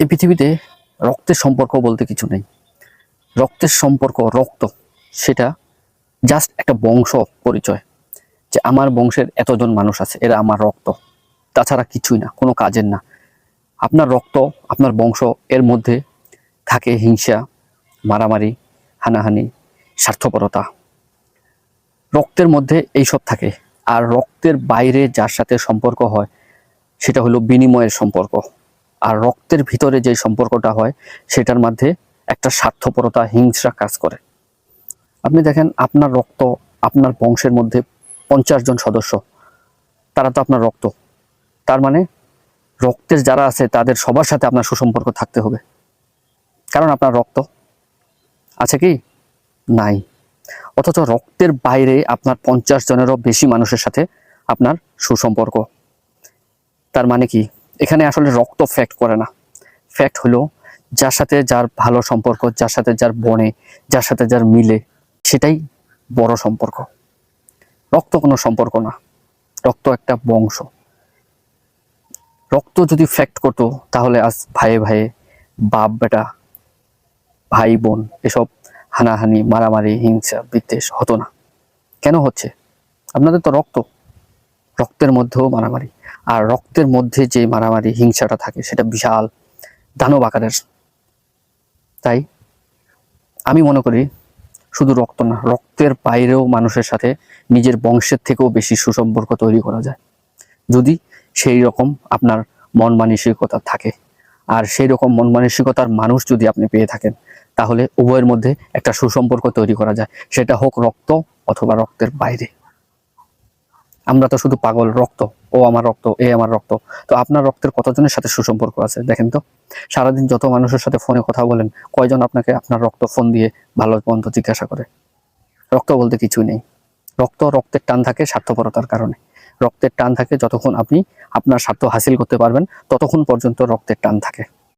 এই পৃথিবীতে রক্তের সম্পর্ক বলতে কিছু নেই। রক্তের সম্পর্ক, রক্ত, সেটা জাস্ট একটা বংশ পরিচয়, যে আমার বংশের এতজন মানুষ আছে, এরা আমার রক্ত, তাছাড়া কিছুই না, কোনো কাজের না। আপনার রক্ত, আপনার বংশ, এর মধ্যে থাকে হিংসা, মারামারি, হানাহানি, স্বার্থপরতা। রক্তের মধ্যে এইসব থাকে। আর রক্তের বাইরে যার সাথে সম্পর্ক হয় সেটা হলো বিনিময়ের সম্পর্ক। আর রক্তের ভিতরে যে সম্পর্কটা হয় সেটার মধ্যে একটা স্বার্থপরতা, হিংসা কাজ করে। আপনি দেখেন, আপনার রক্ত, আপনার বংশের মধ্যে 50 জন সদস্য, তারা তো আপনার রক্ত। তার মানে রক্তের যারা আছে তাদের সবার সাথে আপনার সুসম্পর্ক থাকতে হবে, কারণ আপনার রক্ত। আছে কি? নাই। অথচ রক্তের বাইরে আপনার 50 জনেরও বেশি মানুষের সাথে আপনার সুসম্পর্ক। তার মানে কি? এখানে আসলে রক্ত ফ্যাক্ট করে না। ফ্যাক্ট হলো যার সাথে যার ভালো সম্পর্ক, যার সাথে যার বনে, যার সাথে যার মিলে, সেটাই বড় সম্পর্ক। রক্ত কোনো সম্পর্ক না, রক্ত একটা বংশ। রক্ত যদি ফ্যাক্ট করতো তাহলে আজ ভাইয়ে ভাইয়ে, বাপ বেটা, ভাই বোন, এসব হানাহানি, মারামারি, হিংসা, বিদ্বেষ হতো না। কেন হচ্ছে? আপনাদের তো রক্ত, রক্তের মধ্যেও মারামারি। আর রক্তের মধ্যে যে মারামারি, হিংসাটা থাকে সেটা বিশাল দানব আকারের। তাই আমি মনে করি শুধু রক্ত না, রক্তের বাইরেও মানুষের সাথে নিজের বংশের থেকেও বেশি সুসম্পর্ক তৈরি করা যায়, যদি সেই রকম আপনার মন মানসিকতা থাকে। আর সেই রকম মন মানসিকতার মানুষ যদি আপনি পেয়ে থাকেন, তাহলে উভয়ের মধ্যে একটা সুসম্পর্ক তৈরি করা যায়, সেটা হোক রক্ত অথবা রক্তের বাইরে। আমরা তো শুধু পাগল, রক্ত, ও আমার রক্ত, এ আমার রক্ত। তো আপনার রক্তের কতজনের সাথে সুসম্পর্ক আছে দেখেন তো। সারাদিন যত মানুষের সাথে ফোনে কথা বলেন, কয়জন আপনাকে আপনার রক্ত ফোন দিয়ে ভালো মন্দ জিজ্ঞাসা করে? রক্ত বলতে কিছুই নেই। রক্তের টান থাকে স্বার্থপরতার কারণে। রক্তের টান থাকে যতক্ষণ আপনি আপনার স্বার্থ হাসিল করতে পারবেন, ততক্ষণ পর্যন্ত রক্তের টান থাকে।